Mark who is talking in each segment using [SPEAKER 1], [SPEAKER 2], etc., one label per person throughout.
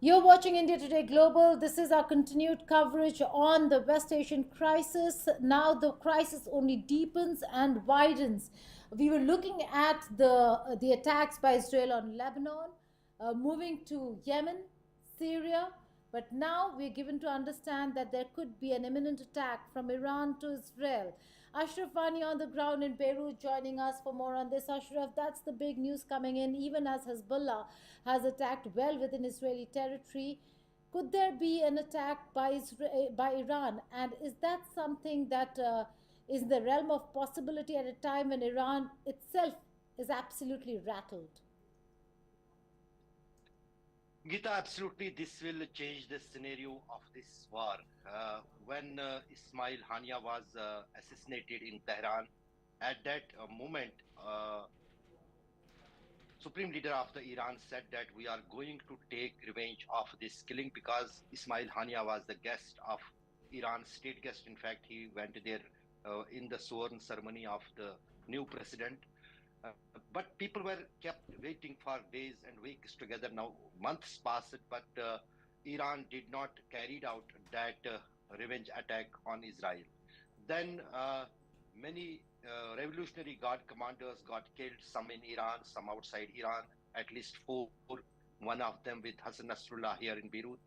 [SPEAKER 1] You're watching India Today Global. This is our continued coverage on the West Asian crisis. Now the crisis only deepens and widens. We were looking at the attacks by Israel on Lebanon, moving to Yemen, Syria, but now we're given to understand that there could be an imminent attack from Iran to Israel. Ashraf Vani on the ground in Beirut joining us for more on this. Ashraf, that's the big news coming in, even as Hezbollah has attacked well within Israeli territory. Could there be an attack by by Iran? And is that something that is in the realm of possibility at a time when Iran itself is absolutely rattled?
[SPEAKER 2] Gita, absolutely, this will change the scenario of this war. When Ismail Hania was assassinated in Tehran, at that moment, Supreme Leader of the Iran said that we are going to take revenge of this killing because Ismail Hania was the guest of Iran, state guest. In fact, he went there in the sworn ceremony of the new president. But people were kept waiting for days and weeks together. Now months passed, but Iran did not carried out that revenge attack on Israel. Then many revolutionary guard commanders got killed, some in Iran, some outside Iran, at least four, one of them with Hassan Nasrallah here in Beirut.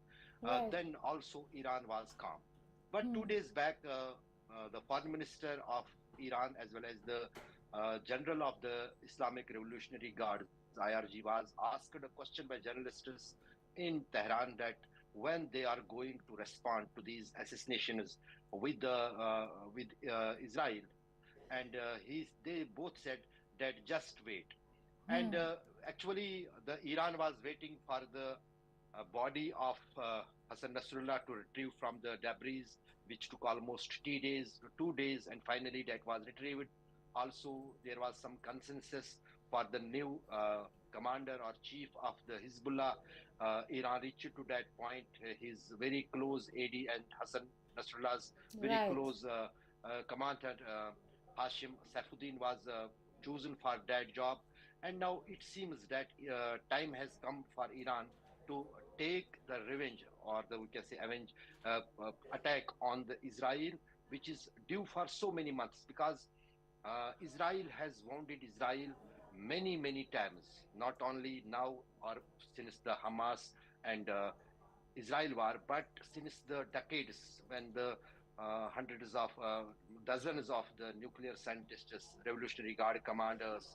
[SPEAKER 1] Right.
[SPEAKER 2] Then also Iran was calm. But
[SPEAKER 1] Hmm.
[SPEAKER 2] 2 days back, the foreign minister of Iran, as well as the general of the Islamic Revolutionary Guards, IRG, was asked a question by journalists in Tehran that when they are going to respond to these assassinations with Israel, and they both said that just wait. And
[SPEAKER 1] Hmm.
[SPEAKER 2] actually, the Iran was waiting for the body of Hassan Nasrallah to retrieve from the debris, which took almost 2 days, and finally that was retrieved. Also, there was some consensus for the new commander or chief of the Hezbollah. Iran reached to that point. His very close AD and Hassan Nasrallah's very
[SPEAKER 1] Right.
[SPEAKER 2] close commander, Hashim Saifuddin, was chosen for that job. And now it seems that time has come for Iran to take the revenge, or the we can say avenge attack on the Israel, which is due for so many months because Israel has wounded Israel many times, not only now or since the Hamas and Israel war, but since the decades when the hundreds of dozens of the nuclear scientists, Revolutionary Guard commanders,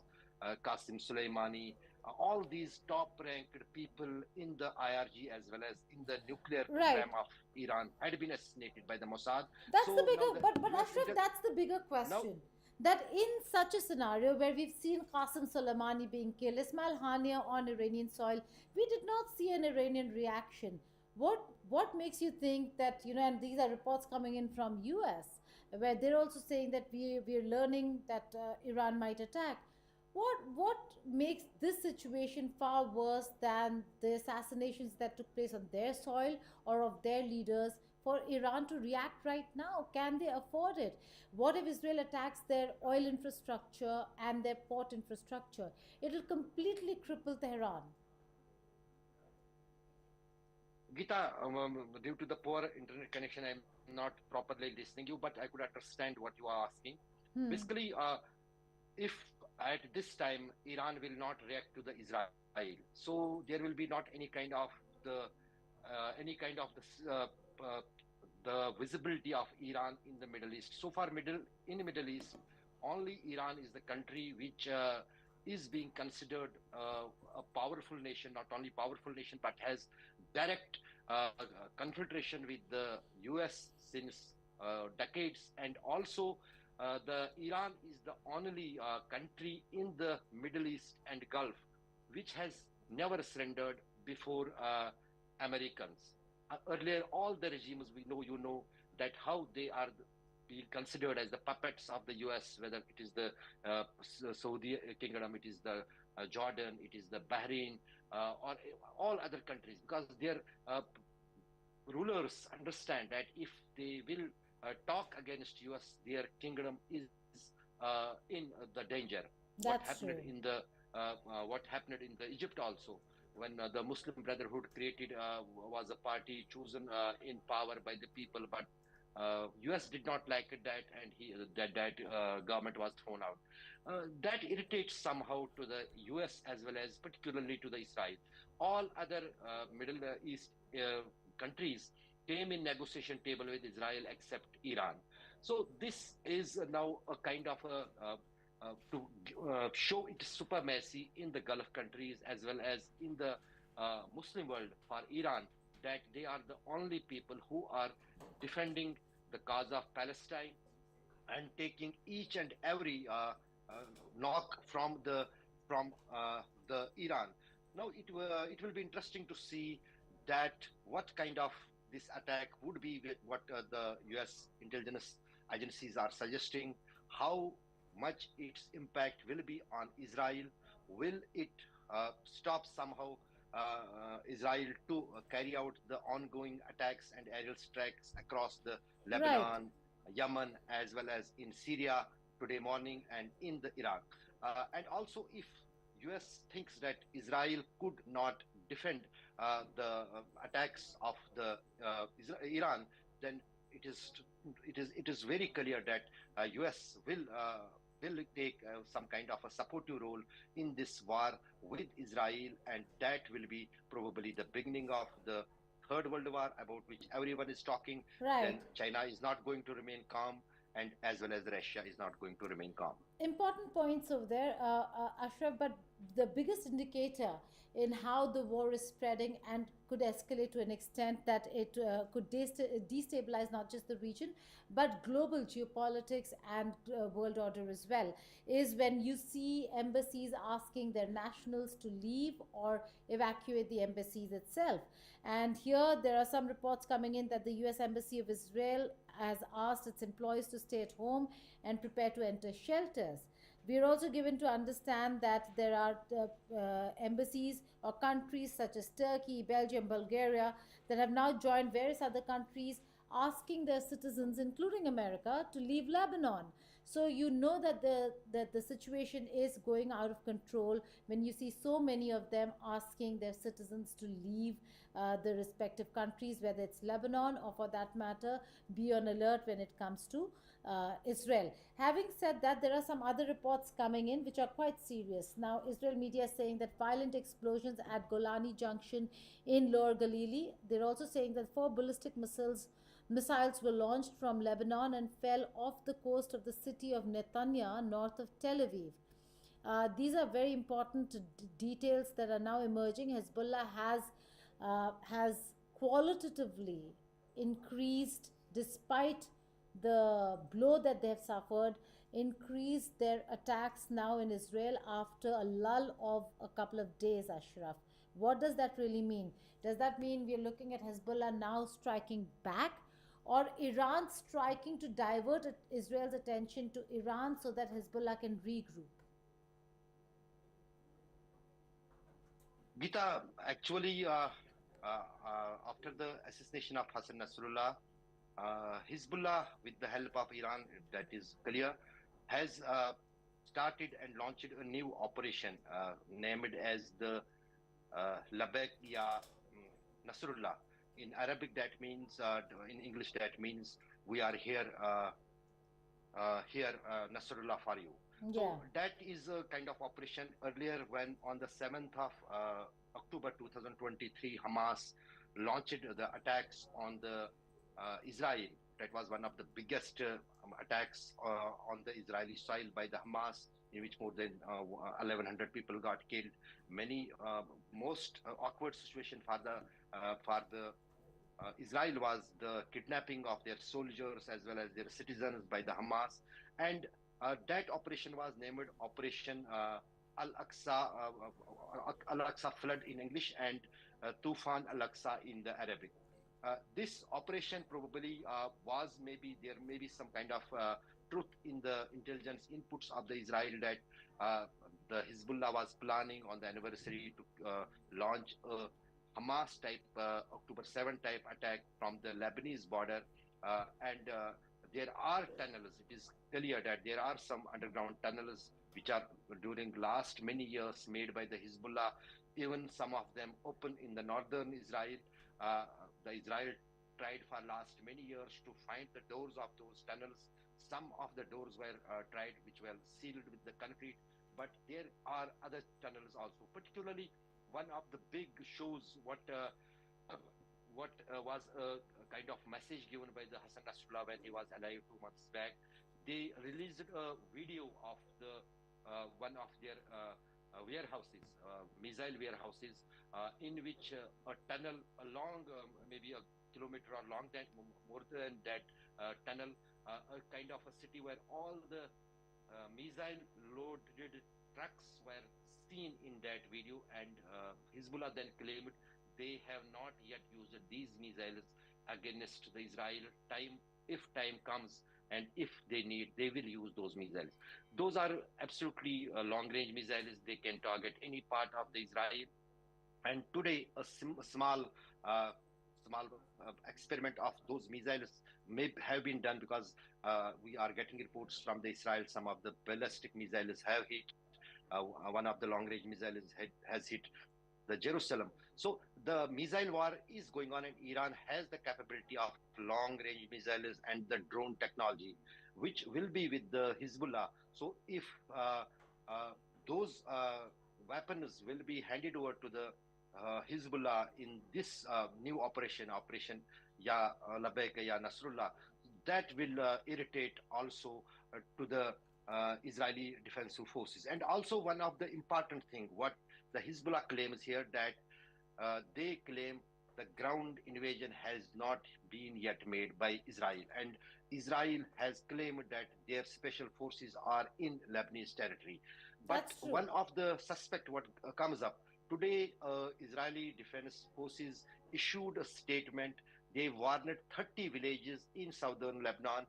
[SPEAKER 2] Qasim Soleimani, all these top-ranked people in the IRG as well as in the nuclear program
[SPEAKER 1] Right.
[SPEAKER 2] of Iran had been assassinated by the Mossad.
[SPEAKER 1] That's the
[SPEAKER 2] So now
[SPEAKER 1] bigger,
[SPEAKER 2] the
[SPEAKER 1] but
[SPEAKER 2] U.S.
[SPEAKER 1] Ashraf, that's the bigger
[SPEAKER 2] now
[SPEAKER 1] question. That in such a scenario where we've seen Qasim Soleimani being killed, Ismail Hania on Iranian soil, we did not see an Iranian reaction. What makes you think that, and these are reports coming in from US, where they're also saying that we're learning that Iran might attack. What makes this situation far worse than the assassinations that took place on their soil or of their leaders for Iran to react right now? Can they afford it? What if Israel attacks their oil infrastructure and their port infrastructure? It will completely cripple Tehran.
[SPEAKER 2] Gita, due to the poor internet connection, I'm not properly listening you, but I could understand what you are asking.
[SPEAKER 1] Hmm.
[SPEAKER 2] Basically, if at this time Iran will not react to the Israel, so there will be not any kind of uh, the visibility of Iran in the Middle East. So far, Middle East, only Iran is the country which is being considered a powerful nation, not only powerful nation, but has direct confederation with the US since decades, and also the Iran is the only country in the Middle East and Gulf which has never surrendered before Americans. Earlier, all the regimes we know, that how they are being considered as the puppets of the US, whether it is the Saudi Kingdom, it is the Jordan, it is the Bahrain, or all other countries, because their rulers understand that if they will talk against US, their kingdom is in the danger.
[SPEAKER 1] That's true.
[SPEAKER 2] What happened in the Egypt also. the Muslim Brotherhood created was a party chosen in power by the people, but U.S. did not like it that, and that government was thrown out. That irritates somehow to the U.S. as well as particularly to the Israel. All other Middle East countries came in negotiation table with Israel except Iran. So this is now a kind of to show its supremacy in the Gulf countries as well as in the Muslim world for Iran, that they are the only people who are defending the cause of Palestine and taking each and every knock from the Iran. Now it will be interesting to see that what kind of this attack would be with what the U.S. intelligence agencies are suggesting, how much its impact will be on Israel. Will it stop somehow Israel to carry out the ongoing attacks and aerial strikes across the
[SPEAKER 1] Right.
[SPEAKER 2] Lebanon, Yemen, as well as in Syria today morning and in the Iraq. And also, if US thinks that Israel could not defend the attacks of the Iran, then it is it is very clear that US will take some kind of a supportive role in this war with Israel, and that will be probably the beginning of the Third World War, about which everyone is talking.
[SPEAKER 1] Right.
[SPEAKER 2] Then China is not going to remain calm, and as well as Russia is not going to remain calm.
[SPEAKER 1] Important points over there, Ashraf, but the biggest indicator in how the war is spreading and could escalate to an extent that it could destabilize not just the region, but global geopolitics and world order as well, is when you see embassies asking their nationals to leave or evacuate the embassies itself. And here there are some reports coming in that the US Embassy of Israel has asked its employees to stay at home and prepare to enter shelters. We are also given to understand that there are embassies or countries such as Turkey, Belgium, Bulgaria that have now joined various other countries asking their citizens, including America, to leave Lebanon. So you know that the situation is going out of control when you see so many of them asking their citizens to leave the respective countries, whether it's Lebanon or, for that matter, be on alert when it comes to Israel. Having said that, there are some other reports coming in which are quite serious. Now, Israel media is saying that violent explosions at Golani Junction in Lower Galilee. They're also saying that 4 ballistic missiles were launched from Lebanon and fell off the coast of the city of Netanya, north of Tel Aviv. These are very important details that are now emerging. Hezbollah has qualitatively increased, despite the blow that they have suffered, increased their attacks now in Israel after a lull of a couple of days, Ashraf. What does that really mean? Does that mean we are looking at Hezbollah now striking back, or Iran striking to divert Israel's attention to Iran so that Hezbollah can regroup?
[SPEAKER 2] Gita, actually, after the assassination of Hassan Nasrallah, Hezbollah, with the help of Iran, that is clear, has started and launched a new operation named as the Labek ya Nasrullah. In Arabic, that means, in English, that means we are here, Nasrullah for you.
[SPEAKER 1] Yeah.
[SPEAKER 2] So that is a kind of operation. Earlier, when on the 7th of October 2023, Hamas launched the attacks on the Israel. That was one of the biggest attacks on the Israeli soil by the Hamas, in which more than 1,100 people got killed. Many most awkward situation for the Israel was the kidnapping of their soldiers as well as their citizens by the Hamas, and that operation was named Operation Al-Aqsa Flood in English, and Tufan Al-Aqsa in the Arabic. This operation probably was, maybe there may be some kind of truth in the intelligence inputs of the Israel, that the Hezbollah was planning on the anniversary to launch a Hamas type October 7 type attack from the Lebanese border, and there are tunnels. It is clear that there are some underground tunnels which are during last many years made by the Hezbollah even some of them open in the northern Israel. Uh, the Israel tried for last many years to find the doors of those tunnels. Some of the doors were tried, which were sealed with the concrete, but there are other tunnels also. Particularly, one of the big shows what was a kind of message given by the Hassan Nasrallah when he was alive 2 months back. They released a video of the one of their warehouses, missile warehouses, in which a tunnel, a long, maybe a kilometer or long, that more than that tunnel, a kind of a city where all the missile loaded trucks were seen in that video, and Hezbollah then claimed they have not yet used these missiles against the Israel. If time comes and if they need, they will use those missiles. Those are absolutely long-range missiles. They can target any part of the Israel. And today, a uh, small experiment of those missiles may have been done, because we are getting reports from the Israel. Some of the ballistic missiles have hit. One of the long-range missiles has hit the Jerusalem. So the missile war is going on, and Iran has the capability of long-range missiles and the drone technology, which will be with the Hezbollah. So if uh, uh, those weapons will be handed over to the Hezbollah in this new Operation Ya Labbaik Ya Nasrullah, that will irritate also to the Israeli defensive forces. And also, one of the important thing what the Hezbollah claims here, that they claim the ground invasion has not been yet made by Israel, and Israel has claimed that their special forces are in Lebanese territory. But
[SPEAKER 1] That's true.
[SPEAKER 2] one of the suspect what comes up today, Israeli defense forces issued a statement. They warned 30 villages in southern Lebanon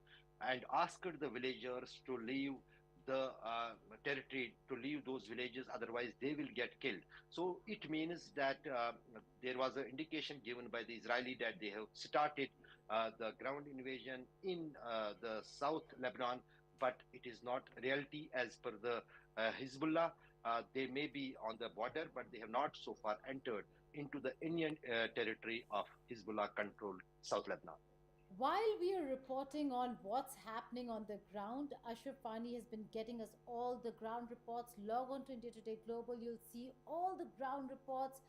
[SPEAKER 2] and asked the villagers to leave the territory, to leave those villages, otherwise they will get killed. So it means that there was an indication given by the Israeli that they have started the ground invasion in the South Lebanon, but it is not reality as per the Hezbollah. They may be on the border, but they have not so far entered into the Indian territory of Hezbollah-controlled South Lebanon.
[SPEAKER 1] While we are reporting on what's happening on the ground, Ashraf Fani has been getting us all the ground reports. Log on to India Today Global, you'll see all the ground reports,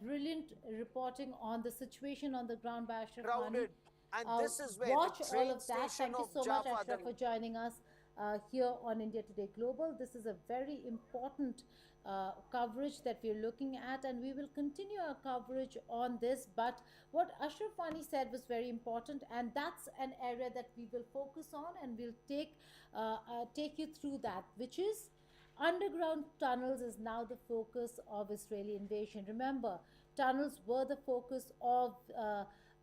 [SPEAKER 1] brilliant reporting on the situation on the ground by Ashraf Fani.
[SPEAKER 3] Crowded. And this is where the
[SPEAKER 1] Watch all
[SPEAKER 3] train
[SPEAKER 1] of that.
[SPEAKER 3] station
[SPEAKER 1] Thank you
[SPEAKER 3] of
[SPEAKER 1] so much,
[SPEAKER 3] Jaffa,
[SPEAKER 1] Ashraf, for joining us here on India Today Global. This is a very important coverage that we're looking at, and we will continue our coverage on this. But what Ashraf Fani said was very important, and that's an area that we will focus on, and we'll take you through that, which is underground tunnels is now the focus of Israeli invasion. Remember, tunnels were the focus of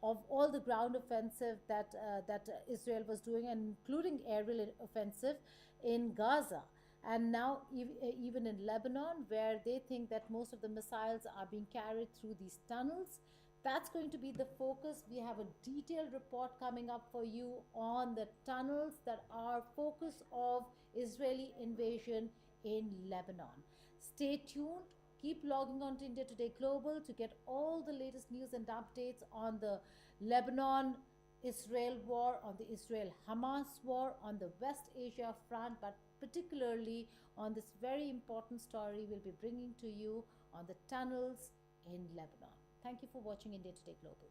[SPEAKER 1] all the ground offensive that Israel was doing, and including aerial offensive in Gaza. And now, even in Lebanon, where they think that most of the missiles are being carried through these tunnels, that's going to be the focus. We have a detailed report coming up for you on the tunnels that are focus of Israeli invasion in Lebanon. Stay tuned. Keep logging on to India Today Global to get all the latest news and updates on the Lebanon Israel war, on the Israel Hamas war, on the West Asia front, but particularly on this very important story we'll be bringing to you on the tunnels in Lebanon. Thank you for watching India Today Global.